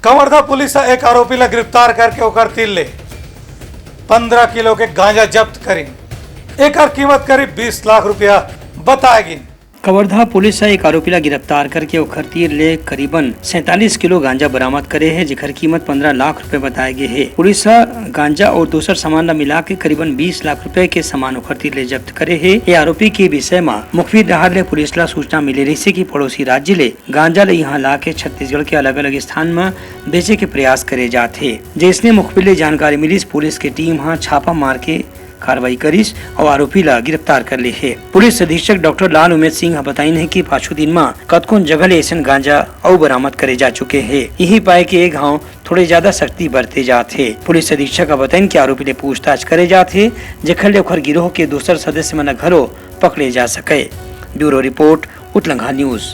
Kawardha police एक आरोपीला गिरफ्तार करके ओकर तिल्ले 15 किलो के गांजा जब्त करी। एकर कीमत करीब 20 लाख रुपया बताएगी। कवर्धा पुलिस एक आरोपीला गिरफ्तार करके ओखर तीर ले करीबन 47 किलो गांजा बरामद करे है, जेकर कीमत 15 लाख रुपए बताए गए है। पुलिस गांजा और दूसर सामान ला मिला के करीबन 20 लाख रुपए के सामान ओखर तीर ले जब्त करे है। ये आरोपी के विषय में मुखबिर डहार ले पुलिस ला सूचना मिले रही की पड़ोसी राज्य ले गांजा ले यहाँ ला के छत्तीसगढ़ के अलग अलग स्थान में बेचे के प्रयास करे जाते। जिसने मुखबिर ले जानकारी मिली, पुलिस की टीम यहाँ छापा मार के कार्रवाई करीस और आरोपी ला गिरफ्तार कर ली है। पुलिस अधीक्षक डॉक्टर लाल उमेद सिंह बताइन है कि पाछू दिन में कतकोन जगह ले ऐसा गांजा और बरामद करे जा चुके हैं। यही पाए कि एक गाँव थोड़े ज्यादा सख्ती बरते जाते। पुलिस अधीक्षक बताइन कि आरोपी ले पूछताछ करे जाते, जेखर ले ओखर गिरोह के दूसर सदस्य मन घरों पकड़े जा सके। ब्यूरो रिपोर्ट उतलंघा न्यूज।